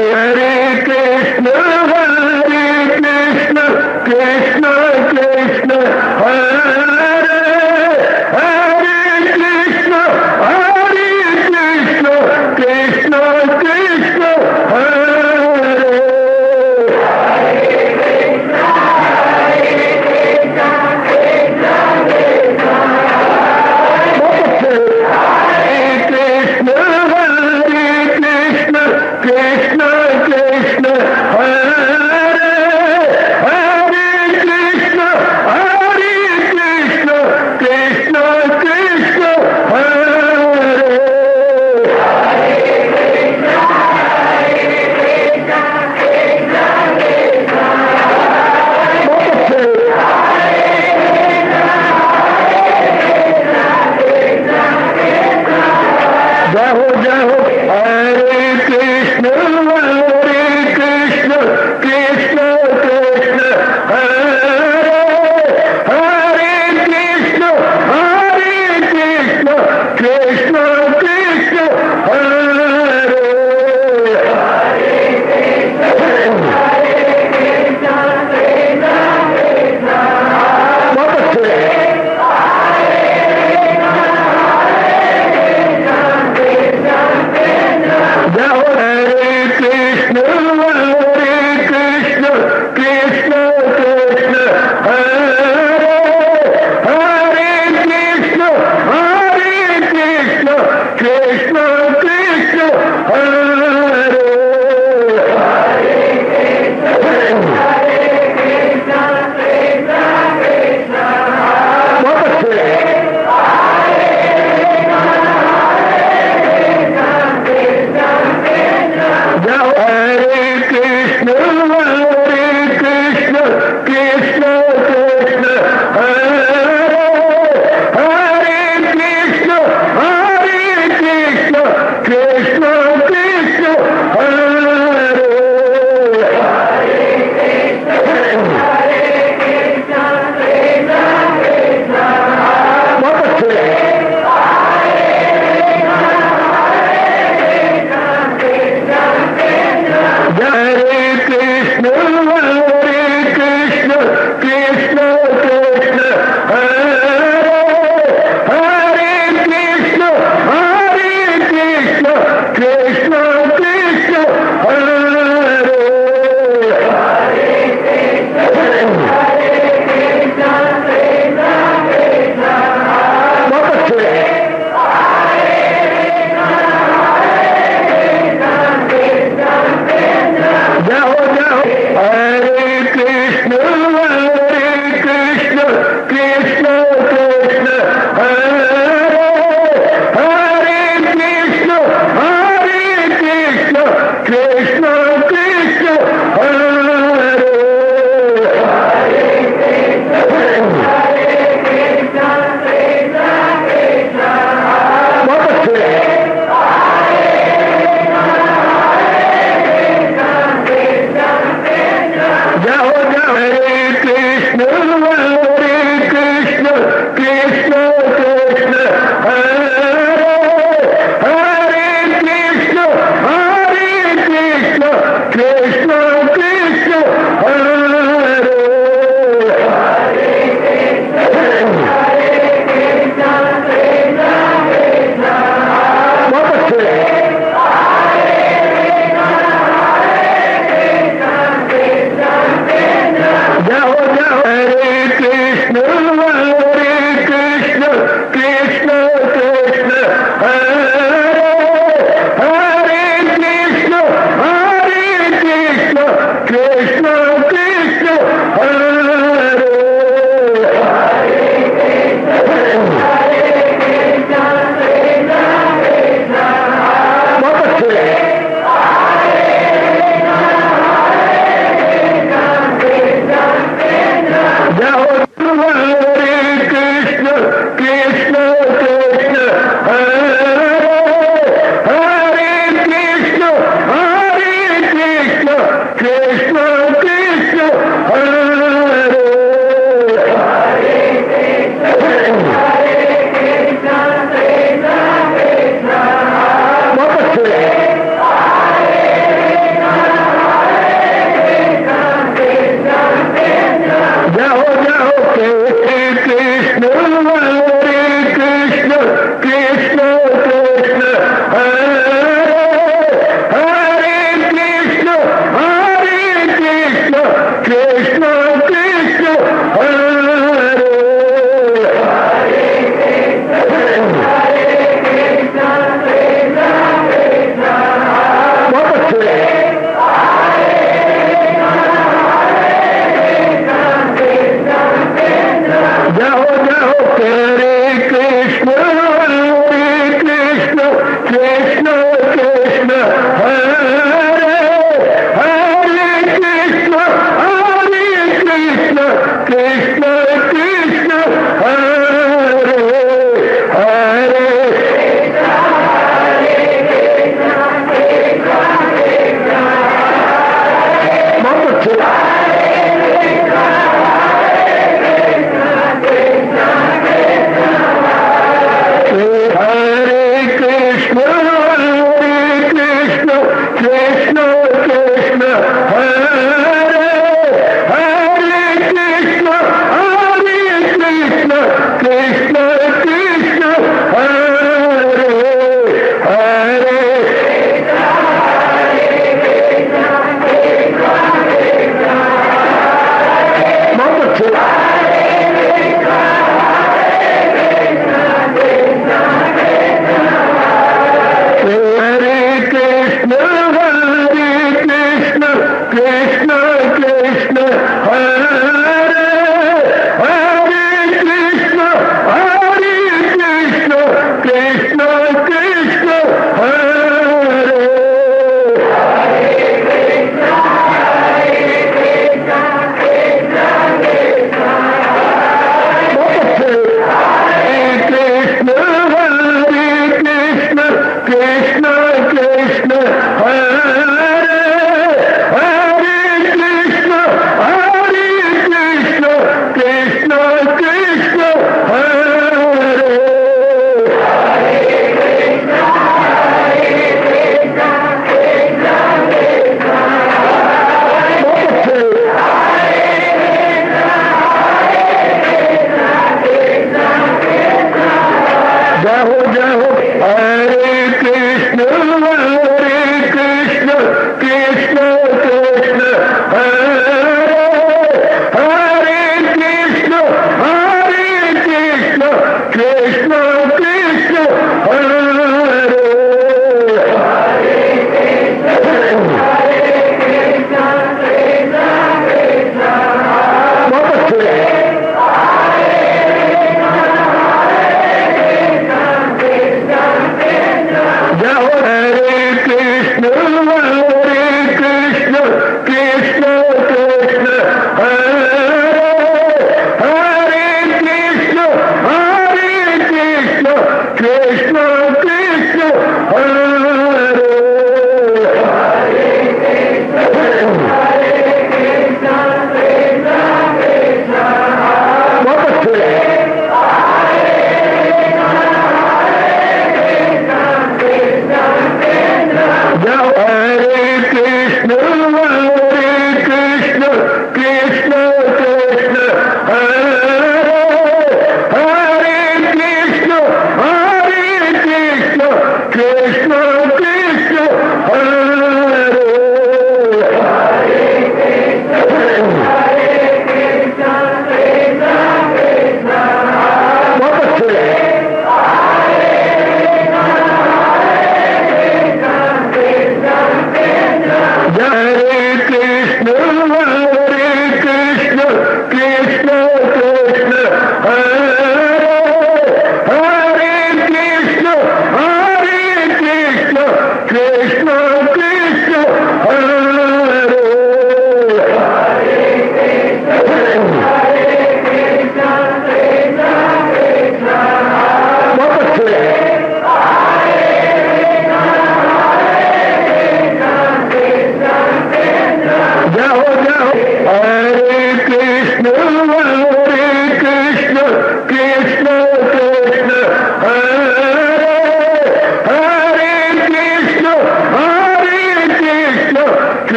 हरे कृष्ण कृष्ण कृष्ण हरे हरे कृष्ण कृष्ण कृष्ण हरे कृष्ण कृष्ण हरे हरे कृष्ण कृष्ण कृष्ण हरे जय हो हरे कृष्ण कृष्ण कृष्ण हरे हरे कृष्ण कृष्ण कृष्ण हरे बहुत अच्छे जय हो हरे कृष्ण कृष्ण कृष्ण हरे हरे कृष्ण कृष्ण कृष्ण हरे बहुत अच्छे जय हो हरे कृष्ण कृष्ण कृष्ण हरे हरे कृष्ण कृष्ण कृष्ण हरे बहुत अच्छे हरे कृष्ण कृष्ण हरे हरे कृष्ण कृष्ण कृष्ण हरे बहुत अच्छे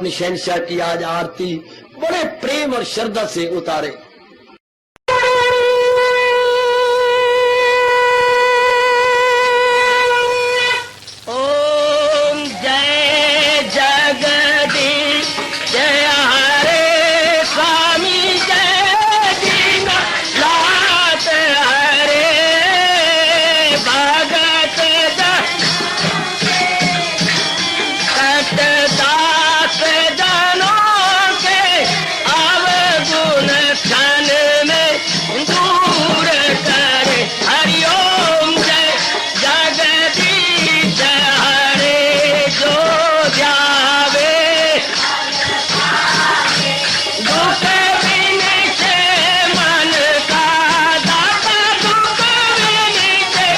अपनी शहंशाह की आज आरती बड़े प्रेम और श्रद्धा से उतारे। ओम जय जगदीश जय हरे स्वामी जय दीनानाथ हरे भगत दास जनों के अवगुण क्षण में दूर करे। हरिओम जय जगदीश हरे जो ध्यावे दुख विनिचे मन का दाता दुख विनिचे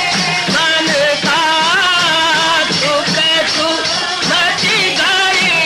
मन का सुख तू बची गई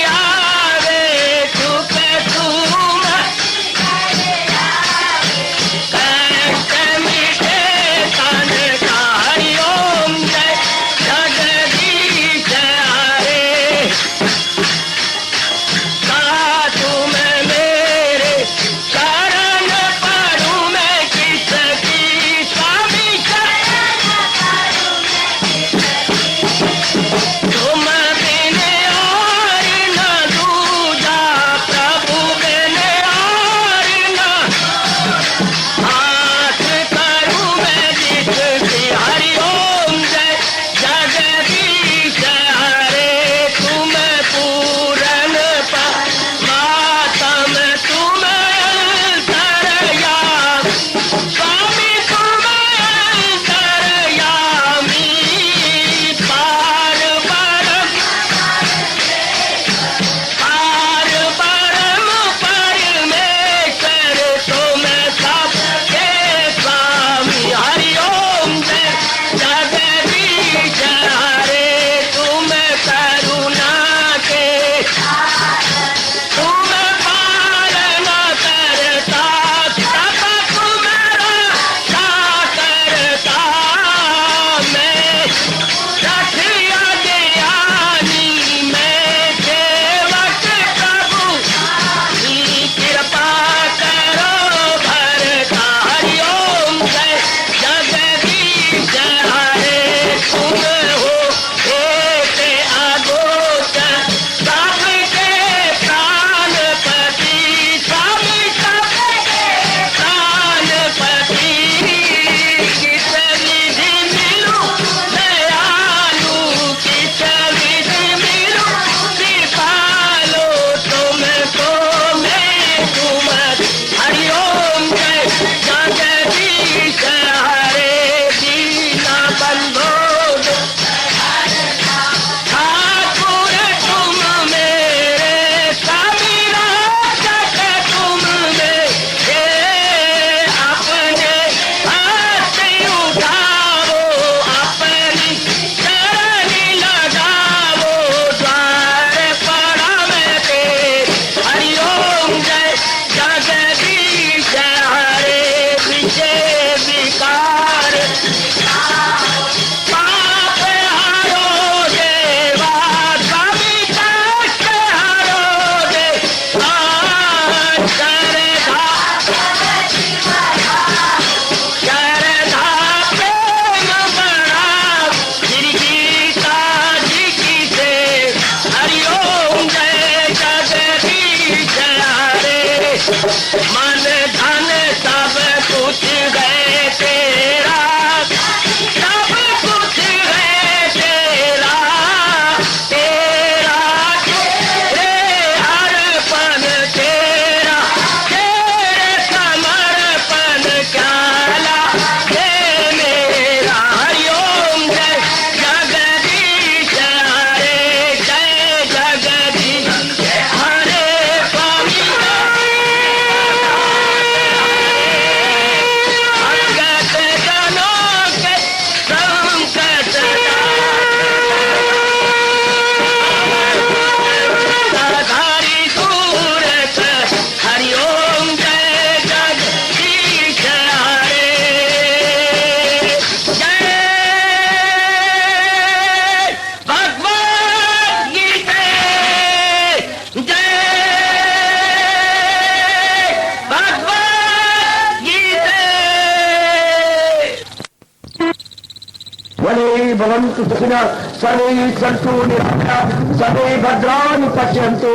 भवन्तु सुखिनः सर्वे सन्तु निरामयाः सर्वे भद्राणि पश्यन्तु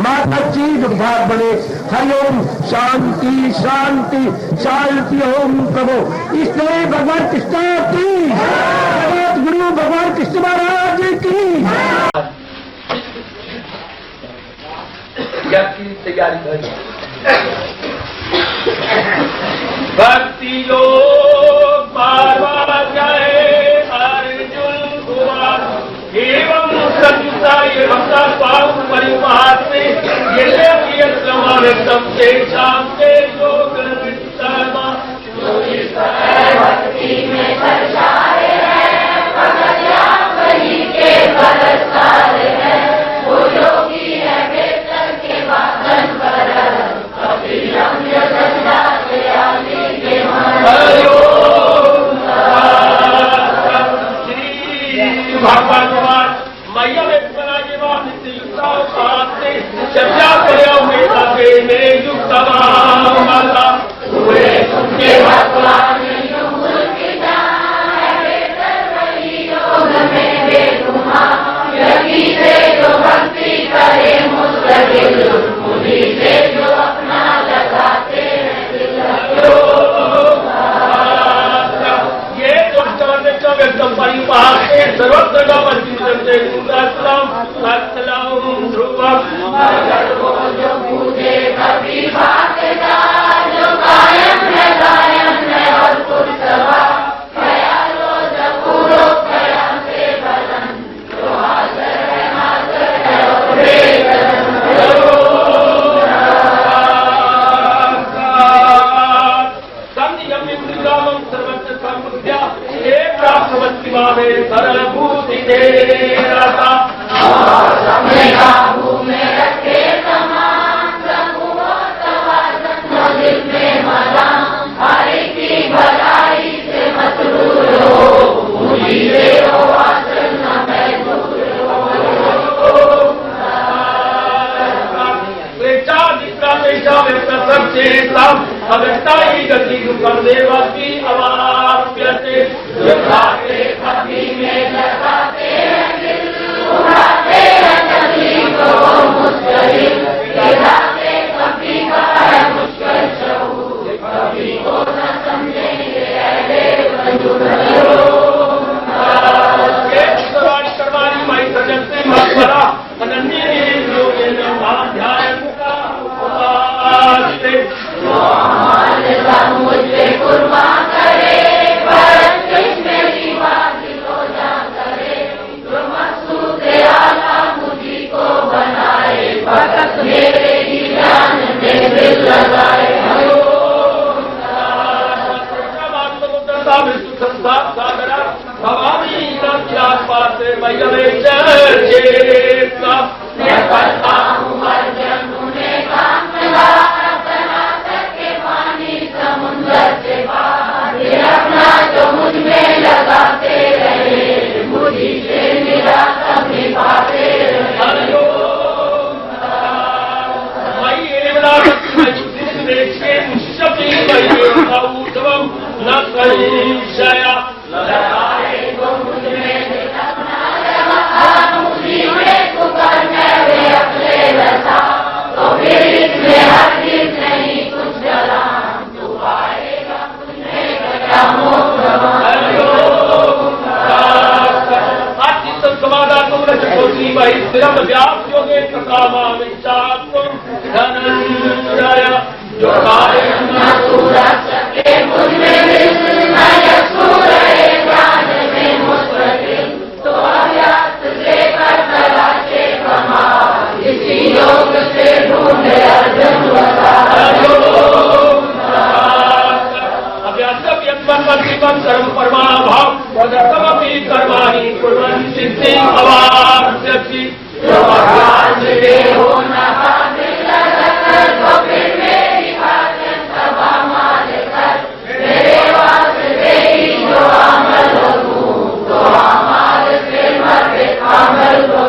माता दुर्भाग बने। हरिओम शांति शांति शांति ओम प्रभु। इसलिए भगवान कृष्ण की जगत गुरु भगवान कृष्ण महाराज की तैयारी करें। भक्ति योग पार्वा जाए अर्जुन कुमार एवं संयुक्ता एवं पाप परिवार में ये समावेशम से शांति योग भक्ति में दर्शाए हैं भगत वही के बलसार है वो योगी है बेहतर के वादन पर कभी रम्य दशा से आदि के भगवान मैया में बना के बाद चर्चा करे मेरे युक्त माता पूरे तुमके भगवान युग की जान है बेहतर वही योग में बेगुमा यही से जो भक्ति करे मुस्तकिल उन्हीं से जो अपना लगाते हैं दिल। ये एकदम परिवार से सर्वत्र का ध्रुवम जो पूजे कभी बात जो कायम है और पुरसभा ख्यालो जपूरो ख्याल से बदन जो हाजर है और बेकदम। सर्वत्र संबुद्ध्या एक प्राप्तवती भावे सरल भूति देता अपने काबू में रखे समान प्रभु तवाज़न दिल में मदां हरि की भलाई से मसरूर हो उन्हीं से हो आसन न महजूर हो। अवस्था ही गति दुखम देवा की अवाप्यते कभी में लगाते हैं दिल उड़ाते हैं कभी को मुस्करिल गिराते कभी का है मुश्किल शऊर कभी को न समझेंगे अहले वजूद। करवानी माई सजन से मरा अनन्य ध्यान मुझे कुर्बान करे भरत मेरी बात को जा करे जो मकसूद आला मुझी को बनाए भगत मेरे ही जान में दिल लगाए। भवानी पास मैं करता हूँ अर्जन उन्हें काम लगा समुंदर से बाहर अपना जो मुझ में लगाते रहे मुझी से मेरा कभी पाते रहे। न कहीं वो मुझ में अपना लगा मुझी में पुकार वे अपने रसा तो फिर इसमें हरगिज़ नहीं कुछ जला जो तो अभ्यास से कर तलाशे कमा इसी योग से ढूंढे अर्जुन सर्व परमाभाव वदतमपि कर्माणि कुर्वन् सिद्धि अवाप्स्यति। हो न हासिल कर तो फिर मेरी भाजन सभा माल कर मेरे वास्ते ही जो अमल हो तो अमल से मर अमल हो।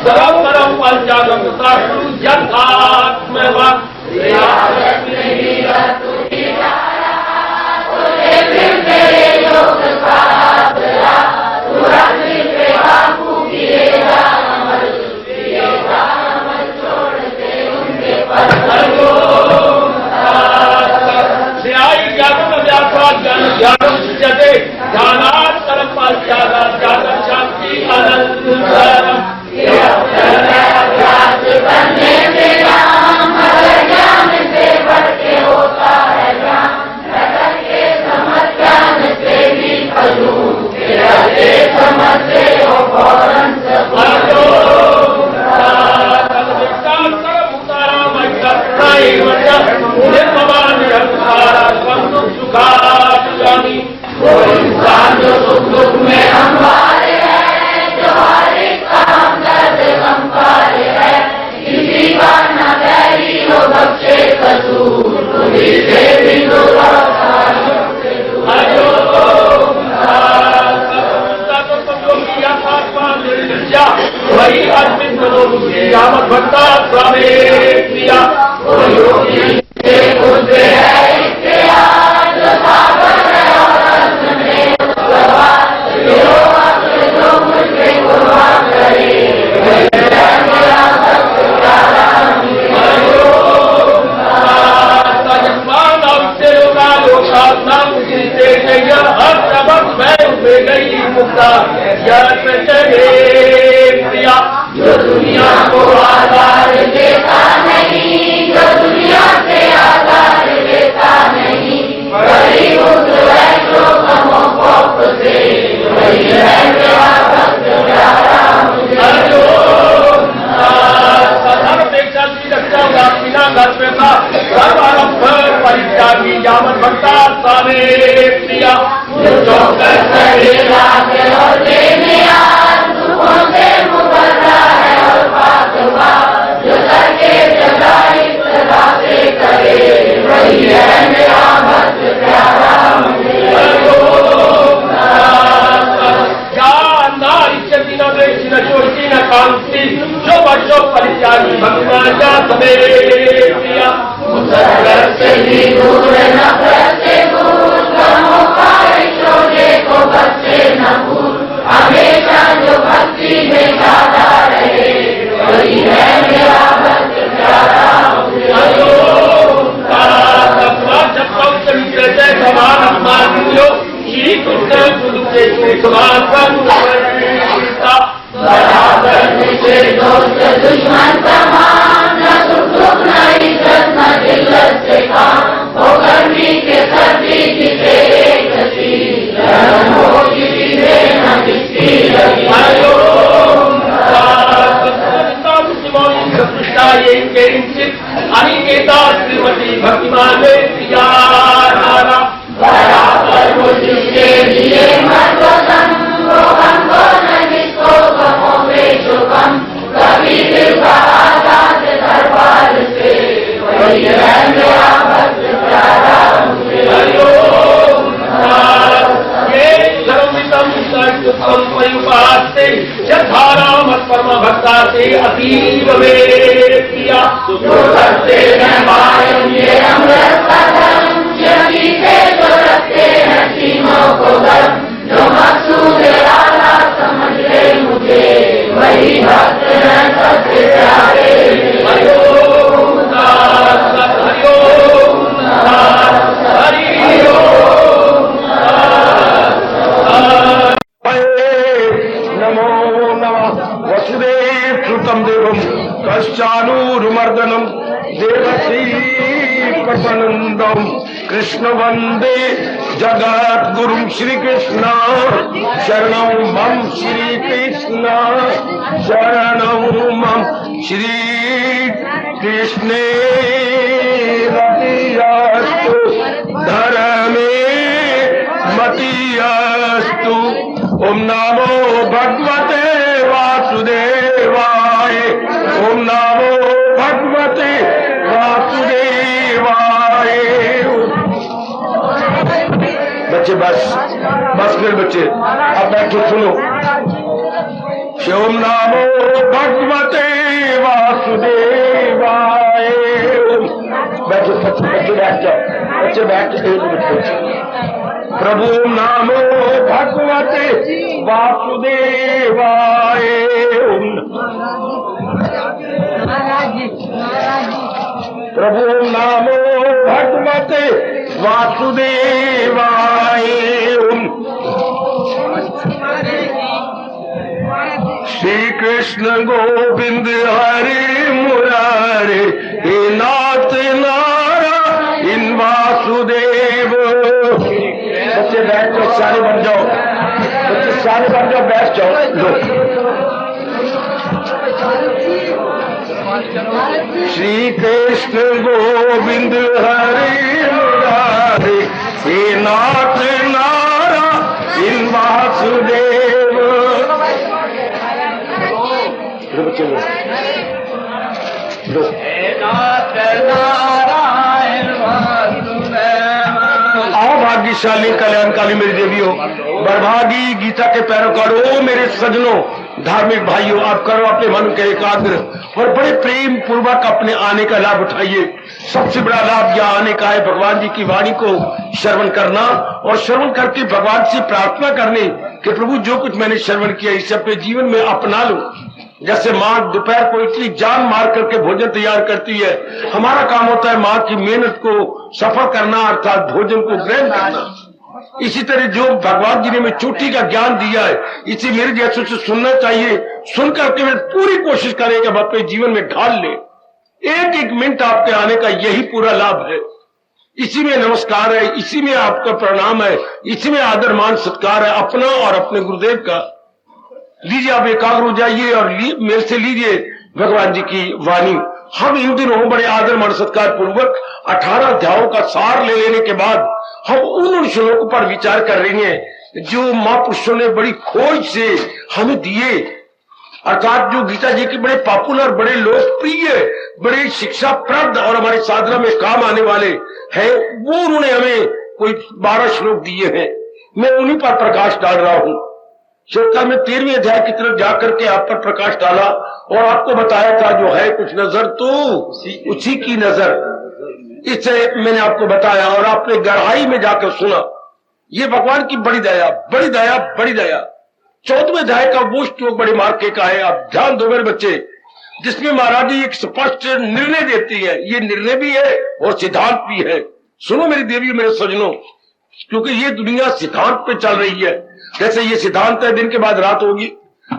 परम परम पंचागम साधु यथात्म वही अर्पित मनोमुक्ति यावत भक्ता स्वामी प्रिया जो दुनिया को आधार देता नहीं, जो दुनिया से आधार देता नहीं, वही उस वैष्णो तमोकोप से वही है मेरा भक्त प्यारा मुझे। परित्यागी यावत भक्ता स्वामी प्रिया जो कर सहेगा के लौटे में आज दुखों से मुकर्रा है और पाक हुआ, जो करके जगाई सदा से करे वही है मेरा भक्त प्यारा मुझे। न कांति जो बच्चों परित्यागी भगवान का समेत प्रिया मुसरत से भी दूर नफरत से दूर, गमों का शोले को बच्चे न भूल, हमेशा जो भक्ति में गाता रहे वही है मेरा भक्त प्यारा मुझे। जय समान अपमान श्री कृष्ण गुरु के समान बराबर मुझे दोस्त दुश्मन समान, न सुख न इज्जत न जिल्लत से काम, हो गर्मी के सर्दी की तेरे गति, गर्म हो किसी से न किसकी लगी। अनिकेता श्रीमती भक्तिमान प्रिया बराबर वो जिसके लिए मर्दम, वो हमको न जिसको गमों में शुभम, कभी दिल का आजाद दरबार से वही है मेरा भक्त प्यारा मुझे। परम भक्ता से अतीव में प्रिया जो करते हैं मायम ये अमृत का धर्म, यही से जो रखते हैं सीनों को गर्म, जो मकसूद आला समझ ले मुझे वही भक्त हैं सबसे प्यारे। हरिओम नमो नमः वसुदेव सुतम देवम कश्चानूरुमर्दनम देवसी कृष्णनंदम कृष्ण वंदे जगत गुरुम श्री कृष्ण शरणं मम श्री कृष्ण शरणं मम श्री कृष्णे रतिरस्तु धर्मे मतिरस्तु। ओम नमो भगवते वासुदेवाय, ओम नमो भगवते वासुदेवाय। बच्चे बस बस फिर बच्चे अब बैठो सुनो। ओम नमो भगवते वासुदेवाय। बैठो बच्चे बच्चे बैठ जाओ, बच्चे बैठ जाओ। प्रभु नामो भगवते वासुदेवाय। प्रभु नामो भगवते वासुदेवाय। श्री कृष्ण गोविंद हरे मुरारे, हे नाथ नारायण वासुदेव। बच्चे बैठ जाओ, सारे बन जाओ, बच्चे सारे बन जाओ, बैठ जाओ। लो श्री कृष्ण गोविंद हरे मुरारे, हे नाथ नारायण वासुदेव। बच्चे लो नाथ नारायण वासुदेव। आओ भाग भाग्यशाली कल्याणकाली मेरी देवियों, बरभागी गीता के पैरोकारों, मेरे सजनों, धार्मिक भाइयों, आप करो अपने मन के एकाग्र और बड़े प्रेम पूर्वक अपने आने का लाभ उठाइए। सबसे बड़ा लाभ यह आने का है भगवान जी की वाणी को श्रवण करना और श्रवण करके भगवान से प्रार्थना करने कि प्रभु जो कुछ मैंने श्रवण किया इसे अपने जीवन में अपना लूं। जैसे माँ दोपहर को इतनी जान मार करके भोजन तैयार करती है, हमारा काम होता है माँ की मेहनत को सफल करना अर्थात भोजन को ग्रहण करना। इसी तरह जो भगवान जी ने हमें चोटी का ज्ञान दिया है इसे मेरे जैसों से सुनना चाहिए। सुन करके मैं पूरी कोशिश करें कि हम अपने जीवन में ढाल ले। एक एक मिनट आपके आने का यही पूरा लाभ है। इसी में नमस्कार है, इसी में आपका प्रणाम है, इसी में आदर मान सत्कार है अपना और अपने गुरुदेव का। लीजिए आप एकाग्र हो जाइए और मेरे से लीजिए भगवान जी की वाणी। हम इन दिनों बड़े आदर मान सत्कार पूर्वक 18 अध्यायों का सार ले लेने के बाद हम उन श्लोकों पर विचार कर रही हैं जो महापुरुषों ने बड़ी खोज से हमें दिए, अर्थात जो गीता जी के बड़े पॉपुलर, बड़े लोकप्रिय, बड़े शिक्षाप्रद और हमारी साधना में काम आने वाले हैं, वो उन्होंने हमें कोई 12 श्लोक दिए हैं। मैं उन्हीं पर प्रकाश डाल रहा हूं। श्रोता में 13वें अध्याय की तरफ जाकर के आप पर प्रकाश डाला और आपको बताया था जो है कुछ नजर तो उसी की नजर, इससे मैंने आपको बताया और आपने गहराई में जाकर सुना। ये भगवान की बड़ी दया, बड़ी दया, बड़ी दया। 14वें अध्याय का वो श्लोक बड़े मार्के का है, आप ध्यान दो मेरे बच्चे, जिसमें महाराज जी एक स्पष्ट निर्णय देती है। ये निर्णय भी है और सिद्धांत भी है। सुनो मेरी देवी, मेरे सजनों, क्योंकि ये दुनिया सिद्धांत पे चल रही है। जैसे ये सिद्धांत है दिन के बाद रात होगी,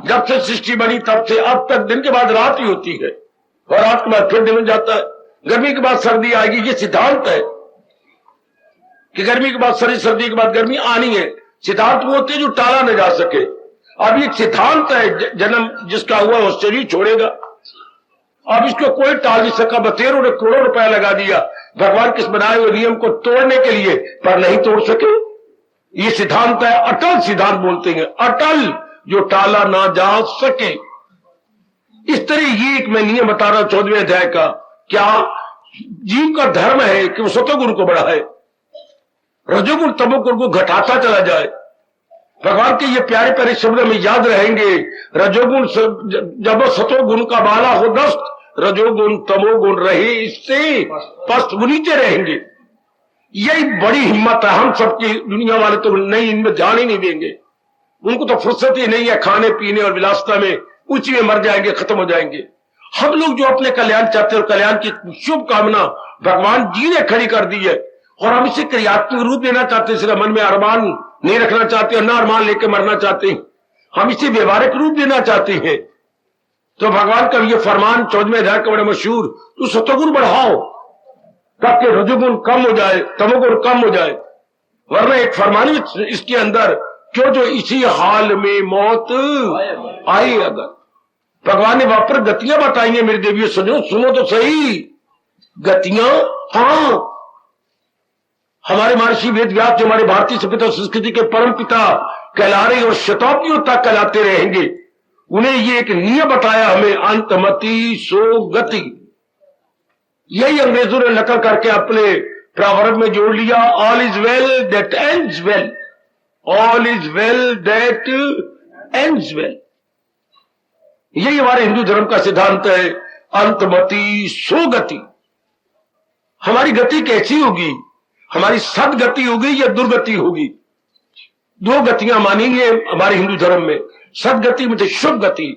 जब से सृष्टि बनी तब से अब तक दिन के बाद रात ही होती है और रात के बाद फिर दिन हो जाता है, गर्मी के बाद सर्दी आएगी। ये सिद्धांत है कि गर्मी के बाद सर्दी, सर्दी के बाद गर्मी आनी है। सिद्धांत वो होते जो टाला न जा सके। अब ये सिद्धांत है, जन्म जिसका हुआ वो शरीर छोड़ेगा। अब इसको कोई टाल नहीं सका। बतेरों ने करोड़ों रुपया लगा दिया भगवान किस बनाए हुए नियम को तोड़ने के लिए, पर नहीं तोड़ सके। ये सिद्धांत है, अटल सिद्धांत बोलते हैं, अटल जो टाला ना जा सके। इस तरह ये एक मैं नियम बता रहा हूं 14वें अध्याय का। क्या जीव का धर्म है कि वो सतोगुण को बढ़ाए, रजोगुण तमोगुण को घटाता चला जाए। भगवान के ये प्यारे प्यारे शब्द में याद रहेंगे। रजोगुण जब सतोगुण का बाला हो दस्त, रजोगुण तमोगुण रहे इससे पस्त, वो नीचे रहेंगे। यही बड़ी हिम्मत है हम सबकी। दुनिया वाले तो नहीं, इनमें ध्यान ही नहीं देंगे। उनको तो फुर्सत ही नहीं है खाने पीने और विलासता में, उसी में मर जाएंगे, खत्म हो जाएंगे। हम लोग जो अपने कल्याण चाहते हैं और कल्याण की शुभ कामना भगवान जी ने खड़ी कर दी है और हम इसे क्रियात्मक रूप देना चाहते हैं। सिर्फ मन में अरमान नहीं रखना चाहते और न अरमान लेकर मरना चाहते हैं, हम इसे व्यवहारिक रूप देना चाहते हैं। तो भगवान का ये फरमान 14वें अध्याय का बड़ा मशहूर, तू सतोगुण बढ़ाओ ताकि रजोगुण कम हो जाए, तमोगुण कम हो जाए। वरना एक फरमान इसके अंदर, क्यों जो इसी हाल में मौत आई। अगर भगवान ने वहां पर गतियां बताई हैं मेरी देवियों सुनो, सुनो तो सही गतियां। हाँ, हमारे महर्षि वेद व्यास जो हमारे भारतीय सभ्यता संस्कृति के परम पिता कहला रहे और शताब्दियों तक कहलाते रहेंगे, उन्हें ये एक नियम बताया हमें, अंतमति सो गति। यही अंग्रेजों ने नकल करके अपने प्रवर्ब में जोड़ लिया, all is well that ends well, all is well that ends well. यही हमारे हिंदू धर्म का सिद्धांत है, अंतमति सो गति। हमारी गति कैसी होगी? हमारी सदगति होगी या दुर्गति होगी? दो गतियां मानेंगे हमारे हिंदू धर्म में। सदगति मतलब शुभ गति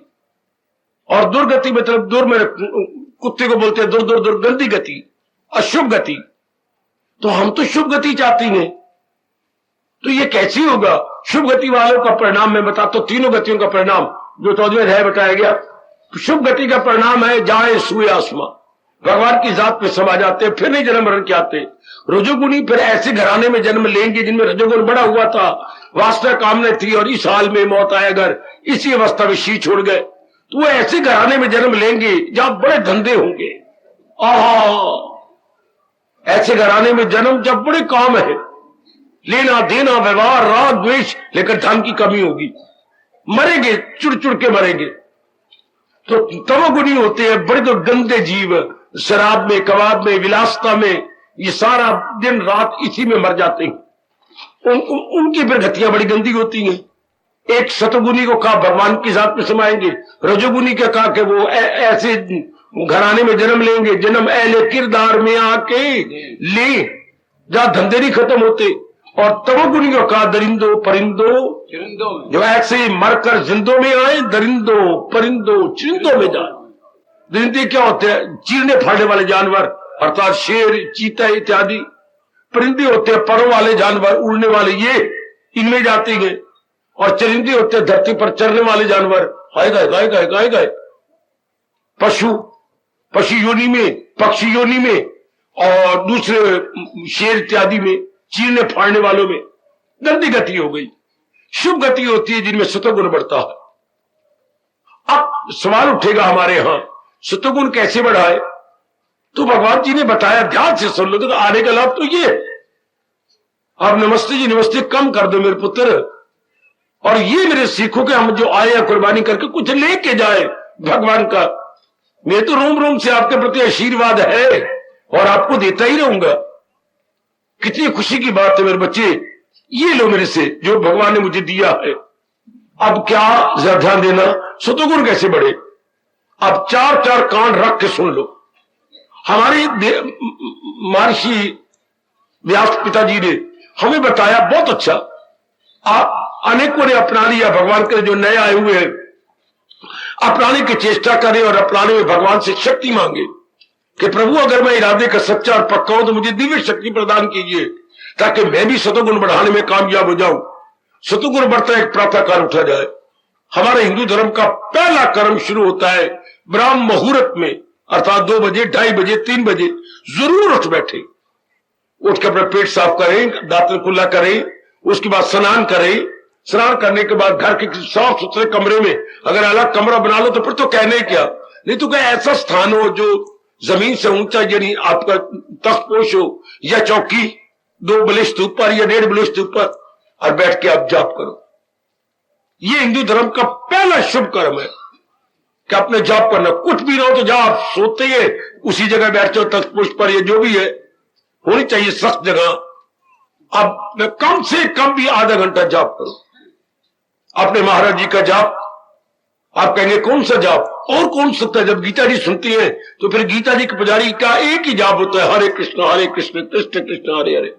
और दुर्गति मतलब दूर में कुत्ते को बोलते हैं दूर दूर दूर, गंदी गति, अशुभ गति। तो हम तो शुभ गति चाहते हैं, तो ये कैसी होगा? शुभ गति वालों का परिणाम मैं बताता हूं, तीनों गतियों का परिणाम जो 14वें अध्याय बताया गया। शुभ गति का परिणाम है जाए सुए आसमां, भगवान की जात पे समा जाते, फिर नहीं जन्म मरण के आते। रजोगुणी फिर ऐसे घराने में जन्म लेंगे जिनमें रजोगुण बड़ा हुआ था, वासना कामना थी और इस हाल में मौत आए, अगर इसी अवस्था में शी छोड़ गए तो वो ऐसे घराने में जन्म लेंगे जहां बड़े धंधे होंगे। ऐसे घराने में जन्म जब बड़े काम है, लेना देना व्यवहार राग द्वेष, लेकर धन की कमी होगी, मरेंगे, चुड़ चुड़ के मरेंगे। तो तमोगुणी होते हैं बड़े तो गंदे जीव, शराब में, कबाब में, विलासता में, ये सारा दिन रात इसी में मर जाते हैं। उनकी फिर गतियां बड़ी गंदी होती हैं। एक सतगुनी को कहा भगवान की जात में समाएंगे, रजोगुनी के कहा कि वो ऐसे घराने में जन्म लेंगे, जन्म ऐले किरदार में आके ले जहां धंधे नहीं खत्म होते। और तमोगुनी को कहा दरिंदो परिंदो जो ऐसे मरकर जिंदों में आए, दरिंदो परिंदो चिरिंदों में जाए। दरिंदे क्या होते हैं? चीरने फाड़ने वाले जानवर, अर्थात शेर, चीता इत्यादि। परिंदे होते हैं परों वाले जानवर, उड़ने वाले, ये इनमें जाते हैं। और चरिंदे होते हैं धरती पर चरने वाले जानवर, हाय गाय गाय गाय गाय गाय। पशु योनि में, पक्षी योनि में, और दूसरे शेर इत्यादि में, चीरने फाड़ने वालों में गंदी गति हो गई। शुभ गति होती है जिनमें सतोगुण बढ़ता है। अब सवाल उठेगा हमारे यहां, सतोगुण कैसे बढ़ाए? तो भगवान जी ने बताया, ध्यान से सुन लो, तो आने का लाभ तो ये। आप नमस्ते जी नमस्ते कम कर दो मेरे पुत्र, और ये मेरे सीखो कि हम जो आए कुर्बानी करके कुछ लेके जाए भगवान का। मैं तो रोम रोम से आपके प्रति आशीर्वाद है और आपको देता ही रहूंगा। कितनी खुशी की बात है मेरे बच्चे, ये लो मेरे से जो भगवान ने मुझे दिया है। अब क्या जरा ध्यान देना, सतोगुण कैसे बढ़े। अब चार चार कान रख के सुन लो। हमारे महर्षि व्यास पिताजी ने हमें बताया, बहुत अच्छा। आप अनेकों ने अपना लिया, भगवान के जो नए आए हुए हैं अपनाने की चेष्टा करें और अपनाने में भगवान से शक्ति मांगे कि प्रभु अगर मैं इरादे का सच्चा और पक्का हूं तो मुझे दिव्य शक्ति प्रदान कीजिए ताकि मैं भी सतोगुण बढ़ाने में कामयाब हो जाऊं। सतोगुण बढ़ता एक प्रातः काल उठा जाए। हमारे हिंदू धर्म का पहला कर्म शुरू होता है ब्राह्म मुहूर्त में, अर्थात 2 बजे, 2:30 बजे, 3 बजे जरूर उठ बैठे। उठ के अपना पेट साफ करें, दांतन खुला करें, उसके बाद स्नान करें। स्नान करने के बाद घर के साफ सुथरे कमरे में, अगर अलग कमरा बना लो तो फिर तो कहने क्या, नहीं तो क्या ऐसा स्थान हो जो जमीन से ऊंचा, यानी आपका तख्तपोश हो या चौकी 2 बलिष्ठ ऊपर या 1.5 बलिष्ठ ऊपर, और बैठ के आप जाप करो। ये हिंदू धर्म का पहला शुभ कर्म है कि अपने जाप करना। कुछ भी ना हो तो जाओ, आप सोते ही उसी जगह बैठ जाओ, तख्तपोश पर या जो भी है, होनी चाहिए सख्त जगह। अब कम से कम भी आधा घंटा जाप करो अपने महाराज जी का जाप। आप कहेंगे कौन सा जाप और कौन सकता है? जब गीता जी सुनती है तो फिर गीता जी के पुजारी का एक ही जाप होता है, हरे कृष्ण कृष्ण कृष्ण हरे हरे।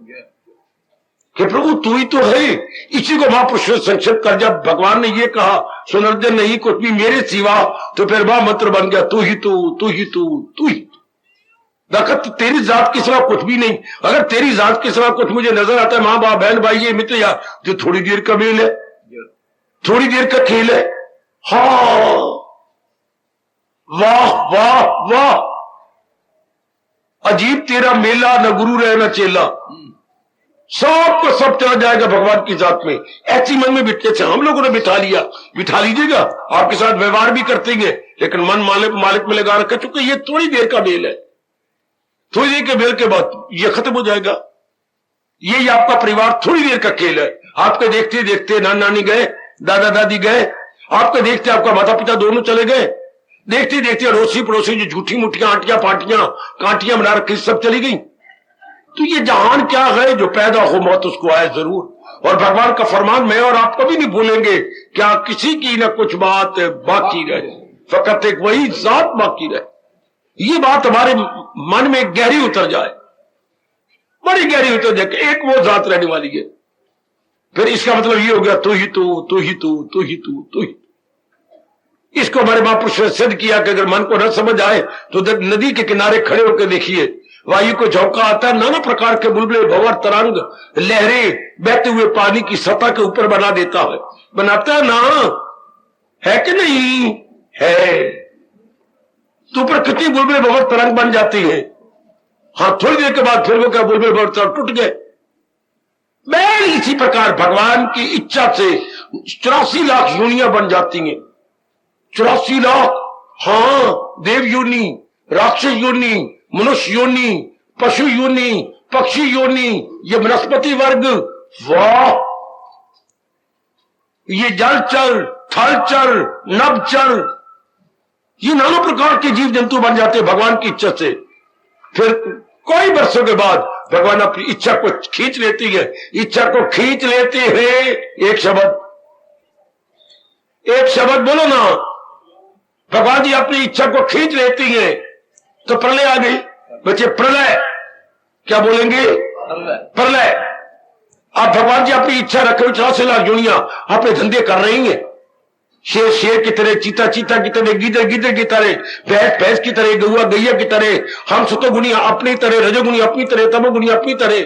कि प्रभु तू ही तो है। इसी को महापुरुष ने संक्षिप्त कर, जब भगवान ने ये कहा सुनर्जन नहीं कुछ भी मेरे सिवा, तो फिर वह मंत्र बन गया, तू ही तू, तू ही तू, तू ही। दखत तेरी जात के सिवा कुछ भी नहीं। अगर तेरी जात के सिवा कुछ मुझे नजर आता है, माँ बाप बहन भाई ये मित्र या जो थोड़ी देर का मेल है, थोड़ी देर का खेल है। हाँ, वाह वाह वाह, अजीब तेरा मेला, न गुरु रहे न चेला। सब को सब चला जाएगा भगवान की जात में। ऐसी मन में बिठते थे, हम लोगों ने बिठा लिया। बिठा लीजिएगा, आपके साथ व्यवहार भी करते हैं, लेकिन मन मालिक में लगा रखा, चूंकि ये थोड़ी देर का मेल है। थोड़ी देर के मेल के बाद ये खत्म हो जाएगा। ये आपका परिवार थोड़ी देर का खेल है। आपके देखते देखते नाना नानी गए, दादा दादी गए, आपके देखते आपका माता पिता दोनों चले गए, देखते देखते अड़ोसी पड़ोसी जो झूठी मुठियां आंटियां पाटियां कांटियां बना रखी सब चली गई। तो ये जहान क्या है, जो पैदा हो मौत उसको आए जरूर। और भगवान का फरमान मैं और आप कभी नहीं भूलेंगे, क्या किसी की न कुछ बात बाकी रहे, फकत एक वही जात बाकी रहे। ये बात हमारे मन में गहरी उतर जाए, बड़ी गहरी उतर जाए, एक वो जात रहने वाली है। फिर इसका मतलब ये हो गया तू ही तू, तू ही तू, तू ही तू, तू ही। इसको हमारे महापुरुष ने सिद्ध किया कि अगर मन को न समझ आए तो नदी के किनारे खड़े होकर देखिए, वायु को झोंका आता है, नाना प्रकार के बुलबुले भंवर तरंग लहरें बहते हुए पानी की सतह के ऊपर बना देता है। बनाता है ना, है कि नहीं है? तो ऊपर कितनी बुलबुले भंवर तरंग बन जाती है। हाँ, थोड़ी देर के बाद फिर वो क्या बुलबुले भंवर तरंग टूट गए। मैं इसी प्रकार भगवान की इच्छा से 84 लाख योनियां बन जाती हैं। 84 लाख, हाँ, देव योनि, राक्षस योनि, मनुष्य योनि, पशु योनि, पक्षी योनि, ये वनस्पति वर्ग, वाह, ये जलचर, थलचर, नभचर, ये नाना प्रकार के जीव जंतु बन जाते हैं भगवान की इच्छा से। फिर कई वर्षों के बाद भगवान अपनी इच्छा को खींच लेती है। इच्छा को खींच लेते हैं, एक शब्द बोलो ना, भगवान जी अपनी इच्छा को खींच लेती है तो प्रलय आ गई। बच्चे प्रलय क्या बोलेंगे? प्रलय। आप भगवान जी अपनी इच्छा रखे 84 लाख दुनिया अपने धंधे कर रही हैं, शेर शेर की तरह, चीता चीता की तरह, गिदर गिदर की तरह, भैंस भैंस की तरह, गौआ गैया की तरह, हम सतोगुणी अपनी तरह, रजोगुणी अपनी तरह, तमोगुणी अपनी तरह,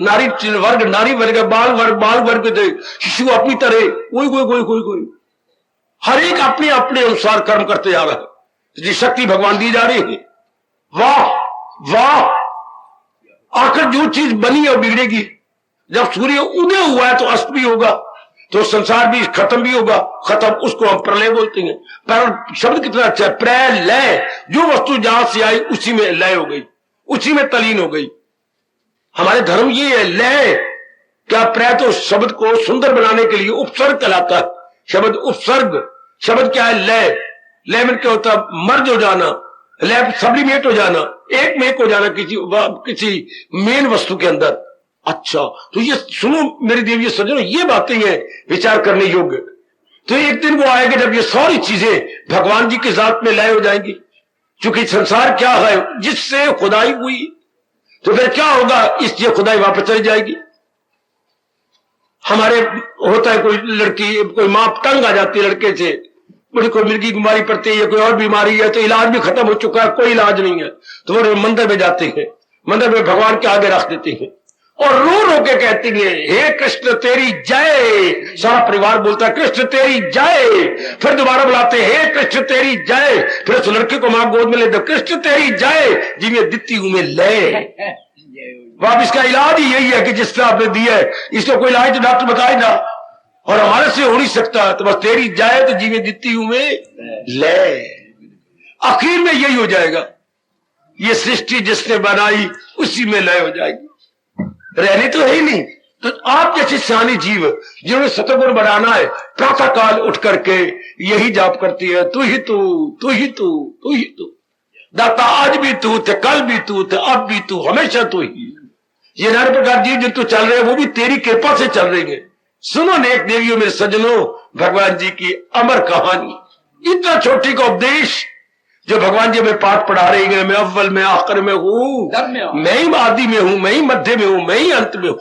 नारी वर्ग, बाल वर्ग की तरह, शिशु अपनी तरह, कोई हर एक अपने अपने अनुसार कर्म करते जा रहा है। जी शक्ति भगवान दी जा रही है। वाह वाह, आखिर जो चीज बनी है बिगड़ेगी। जब सूर्य उदय हुआ है तो अस्त भी होगा, तो संसार भी खत्म भी होगा। खत्म उसको हम प्रलय बोलते हैं। पर शब्द कितना अच्छा है, प्रलय। जो वस्तु जहां से आई उसी में लय हो गई, उसी में तलीन हो गई। हमारे धर्म ये है लय। क्या प्रय तो शब्द को सुंदर बनाने के लिए उपसर्ग कहलाता है। शब्द उपसर्ग, शब्द क्या है? लय। लय में क्या होता है? मर्ज हो जाना, लय सब्लिमेट हो जाना, एक हो जाना किसी मेन वस्तु के अंदर। अच्छा, तो ये सुनो मेरी देवी सज्जनों, ये बातें हैं विचार करने योग्य। तो एक दिन वो आएगा जब ये सारी चीजें भगवान जी की जात में लय हो जाएंगी। क्योंकि संसार क्या है? जिससे खुदाई हुई, तो फिर क्या होगा? इससे खुदाई वापस चली जाएगी। हमारे होता है कोई लड़की, कोई मां तंग आ जाती है लड़के से, कोई मिर्गी बीमारी पड़ती है या कोई और बीमारी है, तो इलाज भी खत्म हो चुका है, कोई इलाज नहीं है, तो वो मंदिर में जाते हैं, मंदिर में भगवान के आगे रख देते हैं और रो रो के कहती है, हे कृष्ण तेरी जय। सारा परिवार बोलता है कृष्ण तेरी जय। फिर दोबारा बुलाते हैं, हे कृष्ण तेरी जय। फिर उस लड़के को मां गोद में लेते, कृष्ण तेरी जय, जिन्हें दित्ती हूं मैं लय। बाप इसका इलाज ही यही है कि जिस तरह आपने दिया है, इसको कोई इलाज तो डॉक्टर बताए ना, और हमारे से हो नहीं सकता। तो बस तेरी जाए तो जीवे दित्ती हूं मैं ले। आखिर में यही हो जाएगा, ये सृष्टि जिसने बनाई उसी में लय हो जाएगी, रहने तो है ही नहीं। तो आप जैसे सियाने जीव जिन्होंने सतगुण बढ़ाना है, प्रातः काल उठ करके यही जाप करती है, तू ही तू, तू ही तू, तू ही तू दाता, आज भी तू थे, कल भी तू थे, अब भी तू, हमेशा तू ही। ये नारे प्रकार जीव जिन तू चल रहे हैं वो भी तेरी कृपा से चल रहे हैं। सुनो नेक देवियों मेरे सज्जनों, भगवान जी की अमर कहानी, इतना छोटी का उपदेश जो भगवान जी में पाठ पढ़ा रहे हैं। मैं अव्वल में आखिर में हूं, मैं ही आदि में हूं, मैं ही मध्य में हूं, मैं ही अंत में हूं।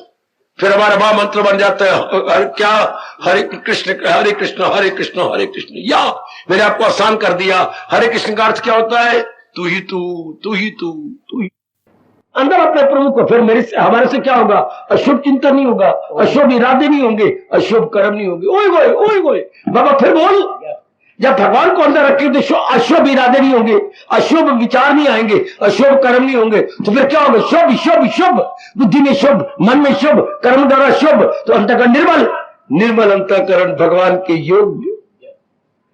फिर हमारा महामंत्र बन जाता है क्या? हरे कृष्ण हरे कृष्ण हरे कृष्ण हरे कृष्ण। या मैंने आपको आसान कर दिया। हरे कृष्ण का अर्थ क्या होता है? तू ही तू, तू ही तू, तू ही। अंदर अपने प्रभु को, फिर मेरे से हमारे से क्या होगा? अशुभ चिंतन नहीं होगा, अशुभ इरादे नहीं होंगे, अशुभ कर्म नहीं होंगे। ओए गोए बाबा फिर बोल, जब भगवान को अंदर रखे तो अशुभ इरादे नहीं होंगे, अशुभ विचार नहीं आएंगे, अशुभ कर्म नहीं होंगे, तो फिर क्या होगा? शुभ शुभ शुभ, बुद्धि में शुभ, मन में शुभ, कर्म द्वारा शुभ, तो अंतःकरण निर्मल, निर्मल अंतःकरण भगवान के योग्य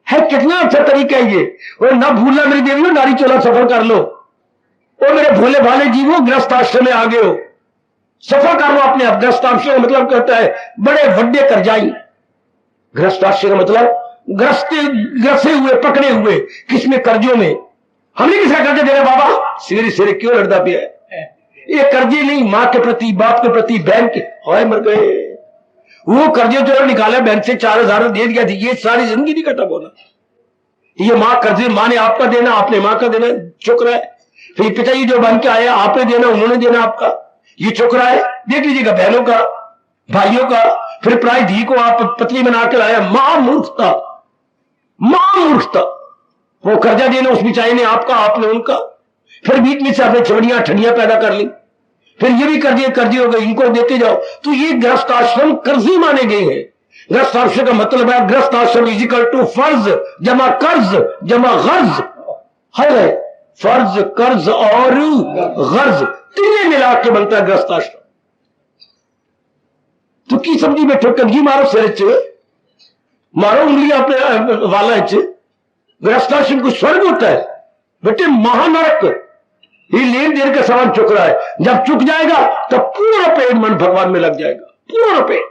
है। कितना अच्छा तरीका है ये। और ना भूलना मेरी देवी, नारी चोला सफर कर लो। और मेरे भोले भाले जीवो, गृहस्थ आश्रम में आ गए हो, सफर कर लो अपने। गृहस्थ आश्रम मतलब कहता है बड़े वड्डे कर्जाई। गृहस्थ आश्रम मतलब ग्रसे हुए, पकड़े हुए, किसमें? कर्जों में। हमने किसका कर्जा दे रहे बाबा? सिरे सिरे क्यों लड़ता पिया है? ये कर्जे नहीं, मां के प्रति, बाप के प्रति, बहन के, हाय मर गए। वो कर्जे जो निकाला बहन से 4,000 दे दिया थी, ये सारी जिंदगी नहीं खत्म होना। ये मां कर्जे, मां ने आपका देना, आपने मां का देना, चुक रहा है। फिर पिताजी जो बन के आया, आपने देना, उन्होंने देना आपका, ये चुक रहा है। देख लीजिएगा बहनों का, भाइयों का। फिर प्राय धी को आप पत्नी बना के लाया, महामूर्खता, महामूर्खता। वो कर्जा देना उस बिचारी ने आपका, आपने उनका। फिर बीच में से आपने छवड़ियां ठंडियां पैदा कर ली, फिर ये भी कर्जे हो गए, इनको देते जाओ। तो ये गृहस्थ आश्रम कर्जी माने गए हैं। गृहस्थ आश्रम का मतलब है गृहस्थ आश्रम इजिकल टू फर्ज जमा कर्ज जमा गर्ज है। फर्ज, कर्ज और गर्ज तीनों मिला के बनता है गृहस्थ आश्रम। तो की सब्जी बैठो, कंघी मारो, सिर मारो उंगली अपने वाला गृहस्थाश्रम को स्वर्ग होता है बेटे, महानरक। ये लेन देन का सामान चुक रहा है, जब चुक जाएगा तब पूरा पेड़ मन भगवान में लग जाएगा, पूरा पेड़।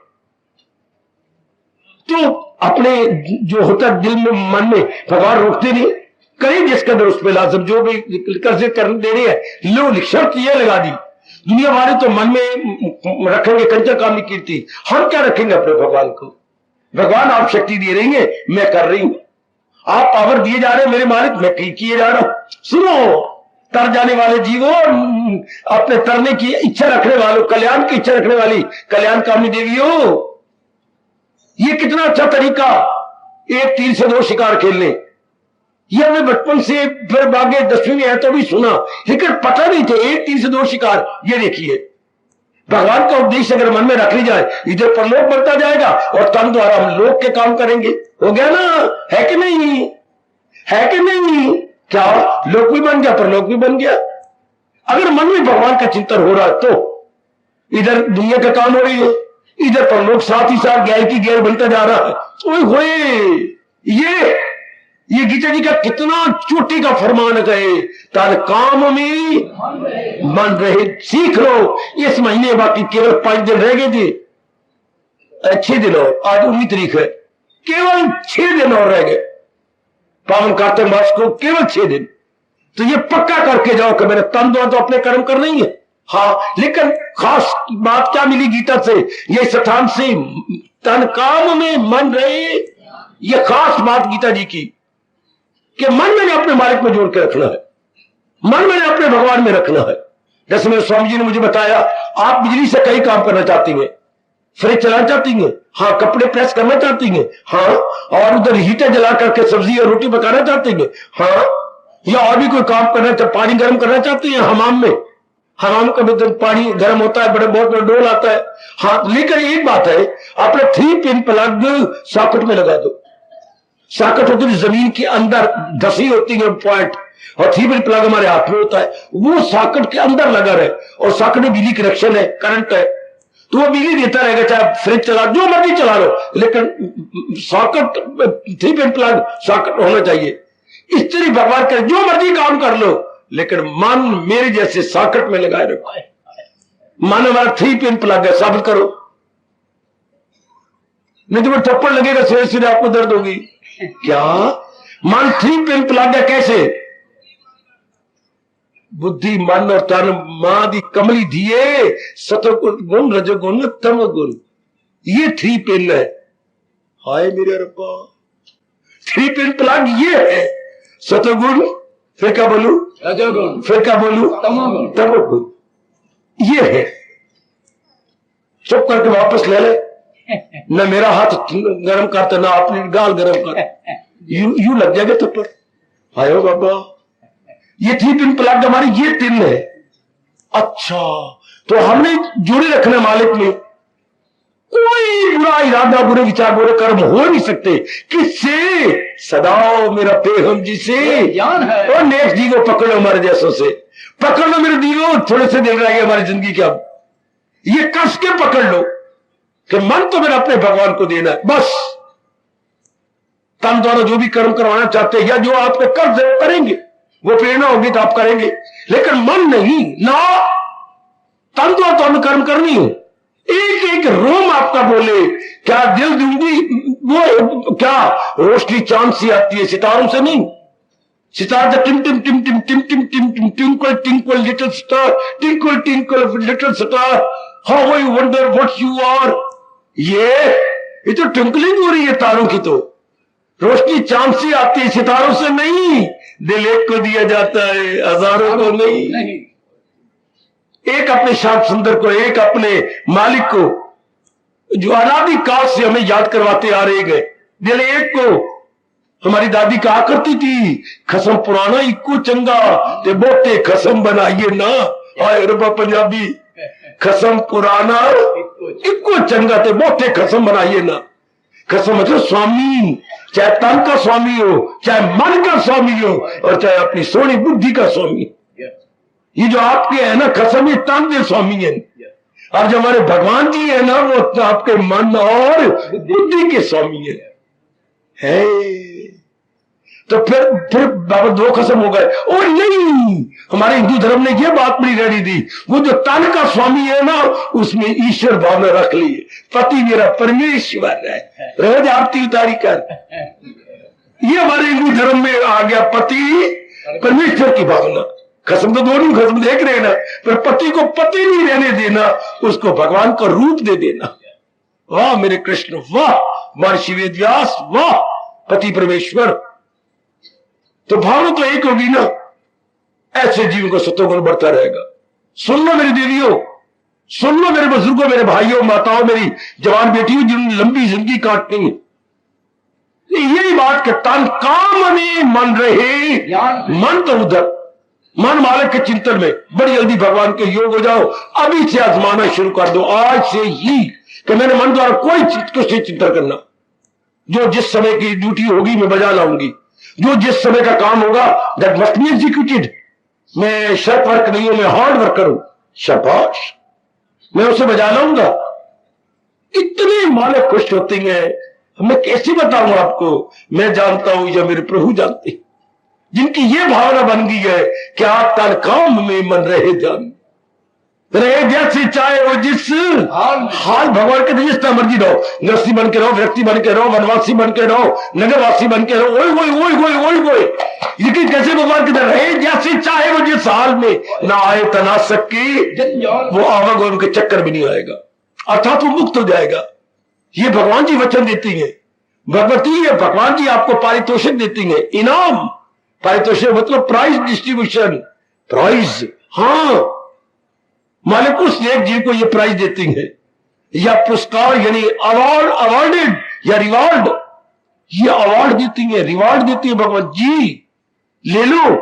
तो अपने जो होता दिल में, मन में, भगवान रोकते नहीं, कहीं जिसके अंदर उस पर लाजम जो भी कर्जे करने दे रहे हैं, लो शर्त ये लगा दी, दुनिया वाले तो मन में रखेंगे कंचन कामनी कीर्ति, हम क्या रखेंगे अपने भगवान को? भगवान आप शक्ति दे रही है, मैं कर रही हूं, आप पावर दिए जा रहे हैं मेरे मालिक, मैं किए जा रहा हूं। सुनो, तर जाने वाले जीवों, अपने तरने की इच्छा रखने वालों, कल्याण की इच्छा रखने वाली कल्याण कामनी देवियों, ये कितना अच्छा तरीका, एक तीर से 2 शिकार खेलने। ये हमें बचपन से फिर बागे 10वीं में है तो भी सुना, लेकिन पता नहीं थे एक तीर से 2 शिकार। ये देखिए, भगवान का उपदेश अगर मन में रख ली जाए, इधर परलोक बढ़ता जाएगा और तन द्वारा हम लोक के काम करेंगे। हो गया ना? है कि नहीं? है कि नहीं? क्या लोक भी बन गया, परलोक भी बन गया। अगर मन में भगवान का चिंतन हो रहा है तो इधर दुनिया का काम हो रही है, इधर परलोक साथ ही साथ गैर की गैर बनता जा रहा है। ओए होए, ये गीता जी का कितना चोटी का फरमान है, तार काम में मन रहे। सीख लो, इस महीने बाकी केवल 5 दिन रह गए थे, 6 दिन और, आज 19 तारीख है, केवल 6 दिन और रह गए पावन कार्तिक मास को, केवल 6 दिन। तो ये पक्का करके जाओ कि मेरे तन द्वारा तो अपने कर्म करने ही है। हाँ, लेकिन खास बात क्या मिली गीता से, ये स्थान से तन काम में मन रहे, ये खास बात गीता जी की कि मन मैंने अपने मालिक में जोड़ के रखना है, मन मैंने अपने भगवान में रखना है। जैसे मेरे स्वामी जी ने मुझे बताया, आप बिजली से कई काम करना चाहती हैं, फ्रिज चलाना चाहती हैं, हाँ, कपड़े प्रेस करना चाहती हैं, हाँ, और उधर हीटर जला करके सब्जी और रोटी पकाना चाहती हैं, हाँ, या और भी कोई काम करना, पानी गर्म करना चाहती हैं हमाम में, हमाम का भी पानी गर्म होता है, बहुत बड़ा डोल आता है। हाँ, लेकिन एक बात है, अपने 3 पिन प्लग सॉकेट में लगा दो। सॉकेट होती है जमीन के अंदर धसी होती है पॉइंट, और 3 पिन प्लग हमारे हाथ में होता है, वो सॉकेट के अंदर लगा रहे, और सॉकेट में बिजली कनेक्शन है, करंट है, तो वो बिजली देता रहेगा, चाहे फ्रिज चला, जो मर्जी चला लो, लेकिन सॉकेट 3 पिन प्लग सॉकेट होना चाहिए। स्त्री भगवान करे जो मर्जी काम कर लो, लेकिन मन मेरे जैसे सॉकेट में लगाए रखो। मन हमारा 3 पिन प्लग है, साबित करो, नहीं तो वो थप्पड़ लगेगा, सिरे सिरे आपको दर्द होगी। क्या मन 3 पिन प्लग है? कैसे? बुद्धि, मन और तन मां दी कमली दिए, सतगुण रजगुण तम गुण, ये 3 पिन है। हाय मेरे रब्बा, 3 पिन प्लग ये है, सतगुण, फिर क्या बोलू, रजोगुण, फिर क्या बोलू, तमोगुण, ये है। चुप करके वापस ले ले, न मेरा हाथ गर्म करता, ना अपनी गाल गर्म कर, यू लग जाएगा थप्पड़। हाय हो बाबा, ये 3 पिन प्लग हमारी ये 3 है। अच्छा, तो हमने जोड़े रखना मालिक में, कोई बुरा इरादा, बुरे विचार, बुरे कर्म हो नहीं सकते। किससे? सदाओ मेरा पेहम जी से ज्ञान है, और नेक जी को पकड़ो, हमारे जैसों से पकड़ लो मेरे दिलो, थोड़े से दिन रह गए हमारी जिंदगी के, अब ये कस के पकड़ लो कि मन तो मेरा अपने भगवान को देना है, बस। तन द्वारा जो भी कर्म करवाना चाहते हैं, या जो आपके कर्म करेंगे, वो प्रेरणा होगी तो आप करेंगे, लेकिन मन नहीं ना, तन द्वारा तो हमें कर्म करनी है। एक एक रोम आपका बोले, क्या दिल दूंगी, वो क्या रोशनी चांद से आती है, सितारों से नहीं। सितार टिम टिम टिम टिम टिम टिम टिम टिम twinkle twinkle little star, twinkle twinkle little star, how I wonder what you are. ये तो ट्विंकलिंग हो रही है तारों की, तो रोशनी चांद से आती है, सितारों से नहीं। दिल एक को दिया जाता है, हजारों को नहीं। एक अपने श्याम सुंदर को, एक अपने मालिक को, जो अनादि काल से हमें याद करवाते आ रहे गए। दिल एक को हमारी दादी कहा करती थी, खसम पुराना इक्को चंगा ते बोते खसम बनाइए ना। आए रब्बा पंजाबी, खसम पुराना इक्को चंगा ते बोते खसम बनाइए ना। खसम मतलब स्वामी, चाहे तन का स्वामी हो, चाहे मन का स्वामी हो, और चाहे अपनी सोनी बुद्धि का स्वामी। ये जो आपके है ना खसम, ये तन के स्वामी है। अब जो हमारे भगवान जी है ना, वो आपके मन और बुद्धि के स्वामी है। तो फिर बाबा 2 खसम हो गए। और नहीं, हमारे हिंदू धर्म ने यह बात बड़ी रेडी दी, वो जो तन का स्वामी है ना, उसमें ईश्वर भावना रख ली। पति मेरा परमेश्वर है, रोज आरती उतारी कर। ये हमारे हिंदू धर्म में आ गया, पति परमेश्वर की भावना। खत्म तो दोनों खत्म देख रहे ना, पर पति को पति नहीं रहने देना, उसको भगवान का रूप दे देना। वाह मेरे कृष्ण, वाह महर्षि वेद व्यास, वाह पति परमेश्वर। तो भावना तो एक होगी ना, ऐसे जीवन को सत्वगुण बढ़ता रहेगा। सुन लो मेरी देवियों, सुन लो मेरे बुजुर्गों, मेरे भाइयों माताओं, मेरी जवान बेटियों जिन्होंने लंबी जिंदगी काटनी है, यही बात के तन काम में मन रहे, मन तो उधर, मन मालिक के चिंतन में। बड़ी जल्दी भगवान के योग हो जाओ, अभी से आजमाना शुरू कर दो, आज से ही, कि मैंने मन द्वारा कोई चीज को से चिंतन करना, जो जिस समय की ड्यूटी होगी मैं बजा लाऊंगी, जो जिस समय का काम होगा दैट मस्ट बी एग्जीक्यूटेड। मैं शर्ट वर्क नहीं हूं, मैं हार्ड वर्कर हूं, शाबाश, मैं उसे बजा लाऊंगा। इतने मालिक खुश होती हैं, मैं कैसे बताऊं आपको, मैं जानता हूं या मेरे प्रभु जानते हैं, जिनकी ये भावना बन गई है कि आप तन काम में मन रहे ध्यान रहे, जैसे चाहे वो जिस हाल भगवान के जिस तरह मर्जी रहो, गृहस्थी बन के रहो, व्यक्ति बन के रहो, वनवासी बन के रहो, नगरवासी बन के रहो, ओए लेकिन कैसे भगवान के तरह रहे, जैसे चाहे वो जिस हाल में ना आए तना सके, वो आवागमन उनके चक्कर भी नहीं आएगा, अर्थात वो मुक्त हो जाएगा। ये भगवान जी वचन देती है, भगवती है, भगवान जी आपको पारितोषिक देती है, इनाम। पारितोषिक मतलब प्राइज डिस्ट्रीब्यूशन, प्राइज। हाँ, मालिक उस एक जीव को ये प्राइज देती है, या पुरस्कार यानी अवार्ड, अवार्डेड या रिवार्ड, ये अवार्ड देती है, रिवार्ड देती है भगवान जी। ले लो,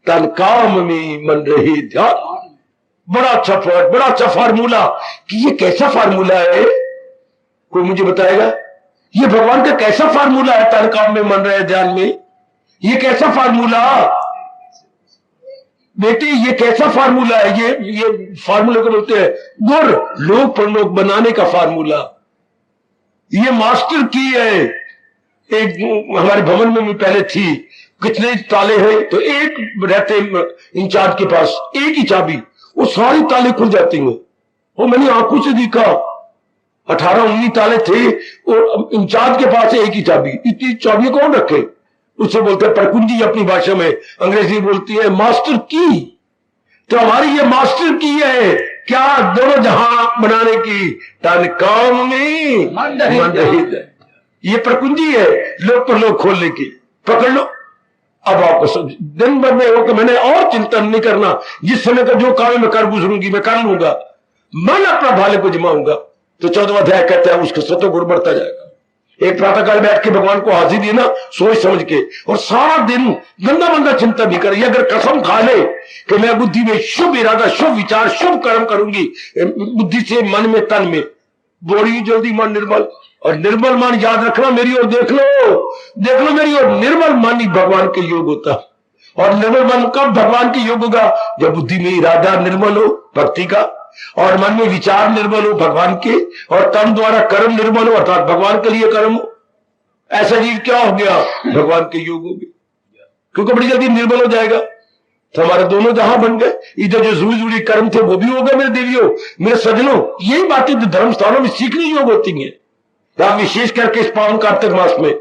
तन काम में मन रहे ध्यान। बड़ा अच्छा पॉइंट, बड़ा अच्छा फार्मूला। कि ये कैसा फार्मूला है, कोई मुझे बताएगा? ये भगवान का कैसा फार्मूला है, तन काम में मन रहे ध्यान में? ये कैसा फार्मूला बेटे, ये कैसा फार्मूला है? ये फार्मूले को बोलते हैं गुर, लोक परलोक बनाने का फार्मूला। ये मास्टर की है। एक हमारे भवन में भी पहले थी, कितने ताले हैं, तो एक रहते इंचार्ज के पास एक ही चाबी, वो सारी ताले खुल जाती हैं। वो मैंने आंखों से देखा, 18-19 ताले थे और इंचार्ज के पास एक ही चाबी। इतनी चाबी कौन रखे? उसे बोलते हैं परकुंजी अपनी भाषा में, अंग्रेजी बोलती है मास्टर की। तो हमारी ये मास्टर की है क्या, दोनों जहां बनाने की, तन काम में मन रहे। ये प्रकुंजी है लोक पर लोक खोलने की, पकड़ लो। अब आपको समझ, दिन भर में हो कि मैंने और चिंतन नहीं करना, जिस समय का जो काम मैं कर गुजरूंगी मैं कर लूंगा, मन अपना भाले को जमाऊंगा। तो 14वां अध्याय कहता है उसका सत्व गुण बढ़ता जाएगा। एक प्रातःकाल बैठ के भगवान को हाजिर देना सोच समझ के, और सारा दिन गंदा मंदा चिंतन नहीं करे। अगर कसम खा ले कि मैं बुद्धि में शुभ इरादा, शुभ विचार, शुभ कर्म करूंगी, बुद्धि से, मन में, तन में, बड़ी जल्दी मन निर्मल। और निर्मल मन याद रखना, मेरी ओर देख लो मेरी ओर, निर्मल मन ही भगवान के योग होता। और निर्मल मन कब भगवान के योग होगा? जब बुद्धि में इरादा निर्मल हो भक्ति का, और मन में विचार निर्मल हो भगवान के, और तन द्वारा कर्म निर्मल हो अर्थात भगवान के लिए कर्म हो। ऐसा जीव क्या हो गया? भगवान के योग हो गए, क्योंकि बड़ी जल्दी निर्मल हो जाएगा। तो हमारे दोनों जहां बन गए, इधर जो जुड़ी जुड़ी कर्म थे वो भी हो गए। मेरे देवियों, मेरे सज्जनों, यही बातें तो धर्म स्थानों में सीखने योग होती हैं, विशेष करके इस पावन कार्तिक मास में।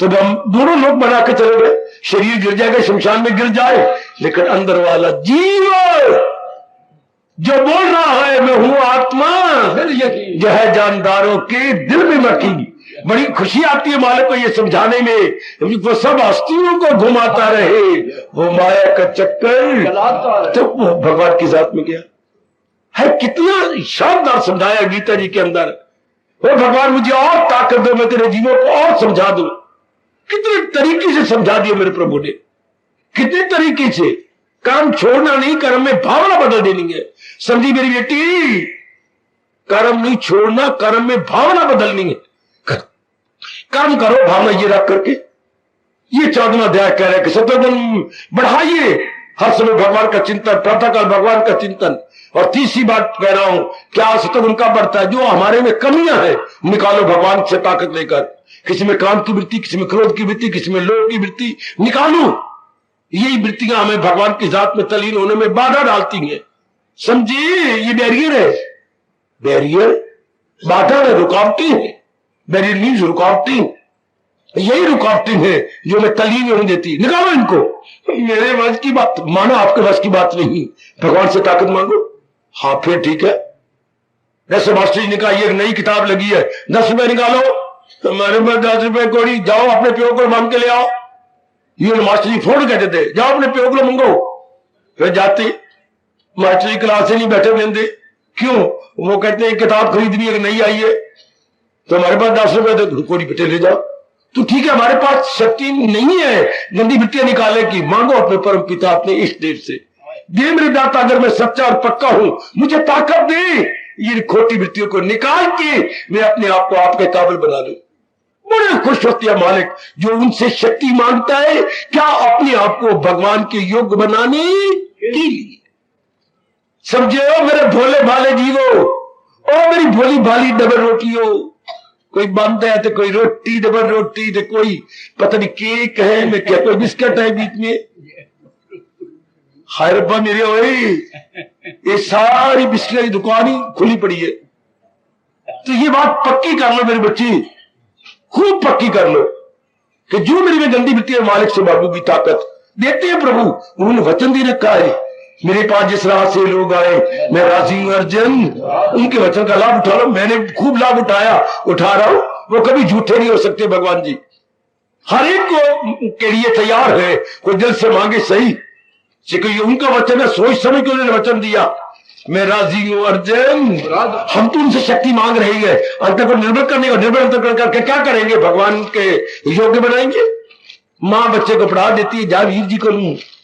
तो हम दोनों लोग बना के चले गए, शरीर गिर जाएगा, शमशान में गिर जाए, लेकिन अंदर वाला जीव जो बोल रहा है मैं हूं आत्मा, जो है जानदारों के दिल में मकी। बड़ी खुशी आती है मालिक को ये समझाने में, वो सब हस्तियों को घुमाता रहे, वो माया का चक्कर तो वो भगवान की जात में गया है। कितना शानदार समझाया गीता जी के अंदर। वो भगवान मुझे और ताकत दो, मैं तेरे जीवों को और समझा दूं। कितने तरीके से समझा दिया मेरे प्रभु ने, कितने तरीके से। कर्म छोड़ना नहीं, कर्म में भावना बदल देनी है। समझी मेरी बेटी, कर्म नहीं छोड़ना, कर्म में भावना बदलनी है। कर्म करो भावना ये रख करके। ये 14वां अध्याय कह रहे हैं कि सत्वगुण बढ़ाइए, हर समय भगवान का चिंतन, प्रातःकाल भगवान का चिंतन। और तीसरी बात कह रहा हूं, क्या सत्वगुण का बढ़ता है? जो हमारे में कमियां हैं निकालो भगवान से ताकत लेकर। किसी में काम की वृत्ति, किसी में क्रोध की वृत्ति, किसी में लोभ की वृत्ति, निकालो। यही वृत्तियां हमें भगवान की जात में तलीन होने में बाधा डालती हैं। समझिए, ये बैरियर है, बैरियर बाधा है, रुकावटें हैं। बैरियर मीन्स रुकावटें। यही रुकावटें हैं जो मैं तलीम नहीं देती। निकालो इनको। मेरे वश की बात मानो, आपके वश की बात नहीं। भगवान से ताकत मांगो। हाँ फिर ठीक है। जैसे मास्टर जी ने कहा ये एक नई किताब लगी है, 10 रुपए निकालो। हमारे पास 10 रुपए कोड़ी, जाओ अपने प्यो को मांग के ले आओ। ये मास्टर जी फोन कहते थे, जाओ अपने प्यो को मांगो। फिर जाते मास्टर जी क्लास से नहीं बैठे लेंदे। क्यों? वो कहते हैं किताब खरीदनी एक नई आई है, तो हमारे पास 10 रुपए तो कोड़ी बेटे ले जाओ। तो ठीक है, हमारे पास शक्ति नहीं है गंदी मिट्टियां निकालने की। मांगो अपने परम पिता, अपने इष्ट देव से, दे मेरे दाता, अगर मैं सच्चा और पक्का हूं मुझे ताकत दे ये खोटी वृत्तियों को निकाल के मैं अपने आप को आपके काबिल बना दूं। बड़े खुश होते हैं मालिक जो उनसे शक्ति मांगता है, क्या अपने आप को भगवान के योग्य बनाने के लिए। समझे मेरे भोले भाले जीवो, ओ मेरी भोली भाली डबल रोटियों। कोई बंद है तो कोई रोटी, डबल रोटी, तो कोई पता नहीं केक है, मैं क्या कोई बिस्किट है बीच में। हाय रब्बा मेरे, ओए ये सारी बिस्किट की दुकान ही खुली पड़ी है। तो ये बात पक्की कर लो मेरे बच्चे, खूब पक्की कर लो कि जो मेरी में गंदी मिट्टी है मालिक से बाबू की ताकत देते हैं प्रभु। उन्होंने वचन दे रखा है, मेरे पास जिस राह से लोग आए मैं राजी हूं अर्जन, उनके वचन का लाभ उठा लो। मैंने खूब लाभ उठाया, उठा रहा हूं। वो कभी झूठे नहीं हो सकते भगवान जी। हर एक को के लिए तैयार है, कोई दिल से मांगे सही। उनका वचन है, सोच समझ के उन्होंने वचन दिया, मैं राजी हूं अर्जन। हम तो उनसे शक्ति मांग रही है, अंतर को निर्भर करने और निर्भर अंतर करके क्या करेंगे? भगवान के योग्य बनाएंगे। माँ बच्चे को पढ़ा देती है, जा वीर जी को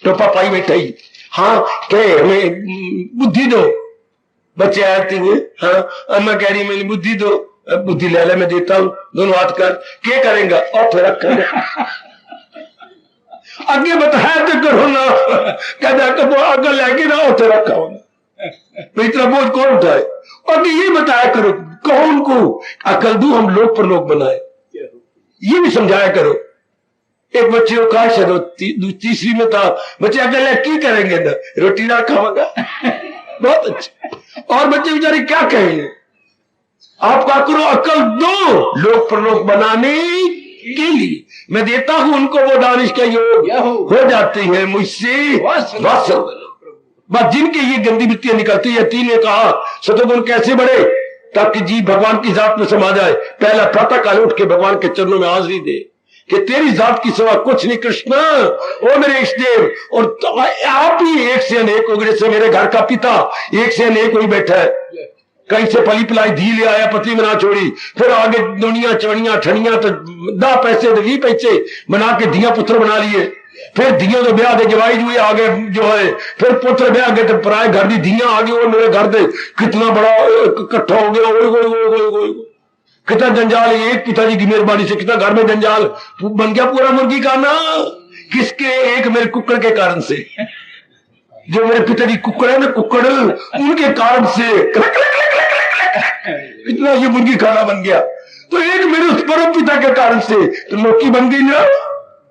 टोपा पाई बैठाई, हाँ कहे हमें बुद्धि दो। बच्चे आते हुए, हाँ अम्मा कह रही मैंने बुद्धि दो, बुद्धि ले मैं देता हूं, दोनों हाथ कर। क्या करेंगे? और थोड़ा कर आगे बताया तो करो ना, कहते आगे लेके ना उठे रखा होना, तो इतना बोझ कौन उठाए? और ये बताया करो, कहो उनको अकल दू, हम लोग पर लोग बनाए, ये भी समझाया करो। एक बच्चे को कहा शायद तीसरी में था, बच्चे अकल की करेंगे ना, रोटी ना खावागा। बहुत अच्छा। और बच्चे बेचारे क्या कहेंगे? आप क्या करो, अकल दो लोग पर लोग बनाने के लिए, मैं देता हूं उनको वो दानिश का योग हो जाते हैं मुझसे बस जिनके ये गंदी वृत्तियां निकलती है। तीन ने कहा सतोगुण कैसे बढ़े, ताकि जी भगवान की जात में समा जाए। पहला प्रातः काल उठ के भगवान के चरणों में हाजिरी दे कि तेरी जात की सेवा कुछ नहीं कृष्ण, ओ मेरे इष्ट देव। और आप ही एक से अनेक हो, जैसे मेरे घर का पिता एक से अनेक ही बैठा है, कहीं से पली पिलाई धी ले आया, पति में ना छोड़ी, फिर आगे दुनिया चवड़ियां ठनिया तो 10 पैसे तो 20 पैसे बना के धिया पुत्र बना लिए, फिर धिया तो ब्याह दे जवाई जुए आगे जो है, फिर पुत्र ब्याह गए तो पराए घर दी धिया आगे। और मेरे घर दे कितना बड़ा इकट्ठा हो गया, कितना जंजाल। एक पिताजी की मेहरबानी से कितना घर में जंजाल बन गया पूरा मुर्गी का ना। किसके? एक मेरे कुक्कड़ के कारण से, जो मेरे पिताजी कुक्कड़ है ना, कुक्कड़ उनके कारण से इतना ये मुर्गी खाना बन गया। तो एक मेरे उस परम पिता के कारण से तो लौकी बन गई ना,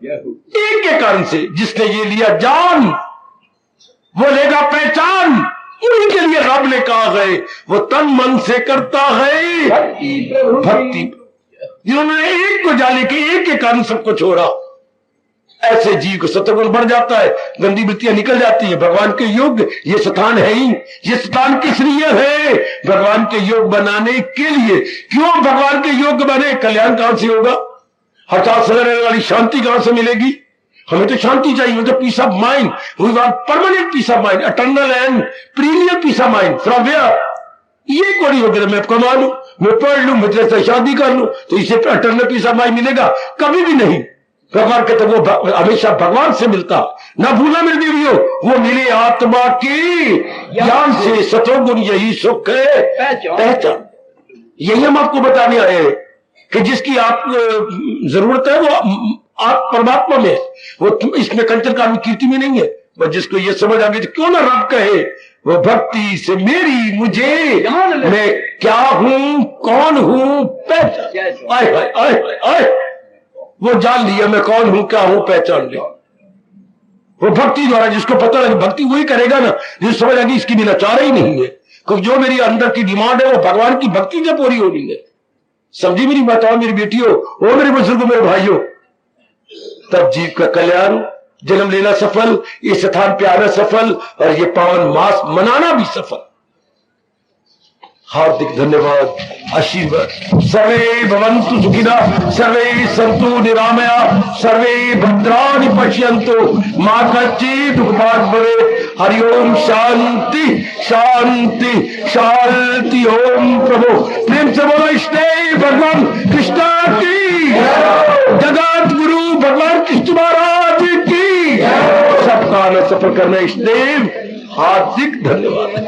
एक के कारण से। जिसने ये लिया जान वो लेगा पहचान, उनके लिए रब ने कहा है वो तन मन से करता है भक्ति। जिन्होंने एक को जाने के एक के कारण सब कुछ हो रहा, ऐसे जीव को सत्वगुण बढ़ जाता है, गंदी वृत्तियां निकल जाती है। भगवान के योग ये स्थान है ही, ये स्थान किस लिए है? भगवान के योग बनाने के लिए। क्यों भगवान के योग बने? कल्याण कहां से होगा? हठात से रहने वाली शांति कहां से मिलेगी? हमें तो शांति चाहिए, तो peace of mind, we want permanent peace of mind, eternal and premier peace of mind. From where? ये कोई वगैरह मैं कमा लूं, मैं पढ़ लूं, मैं से शादी कर लूं, तो इसे इटर्नल पीस ऑफ माइंड मिलेगा? कभी भी नहीं। भगवान कहते वो हमेशा भगवान से मिलता ना। भूला मेरे देवियों, वो मिले आत्मा की ज्ञान से। सतोगुण यही सुख है पहचान। यही हम आपको बताने आए हैं कि जिसकी आप जरूरत है वो आप परमात्मा में, वो इसमें कंचन काम कीर्ति में नहीं है। बस जिसको ये समझ आ गई तो क्यों ना रब कहे वो भक्ति से मेरी मुझे मैं क्या हूं, कौन हूं पहचान। आए आए आए आए, वो जान लिया मैं कौन हूं, क्या हूं, पहचान लिया। वो भक्ति द्वारा जिसको पता लगे, भक्ति वही करेगा ना जिस समझ लगी इसकी बिना चारा ही नहीं है। क्योंकि जो मेरी अंदर की डिमांड है वो भगवान की भक्ति से पूरी होनी है। समझी मेरी माताओं, मेरी बेटियों, ओ मेरे बुजुर्गों, मेरे भाइयों, तब जीव का कल्याण, जन्म लेना सफल, इस स्थान पे आना सफल और ये पावन मास मनाना भी सफल। हार्दिक धन्यवाद, आशीर्वाद। सर्वे भवन्तु सुखिनः, सर्वे सन्तु निरामया, सर्वे भद्राणि पश्यन्तु, मा कश्चित् दुःखभाग् भवेत्। हरि ओम। शांति शांति शांति। ओम प्रभु। प्रेम से बोलो इष्टे भगवान कृष्ण की, जगत गुरु भगवान कृष्ण महाराज की। सबका आनंद सफल करना इष्टदेव। हार्दिक धन्यवाद।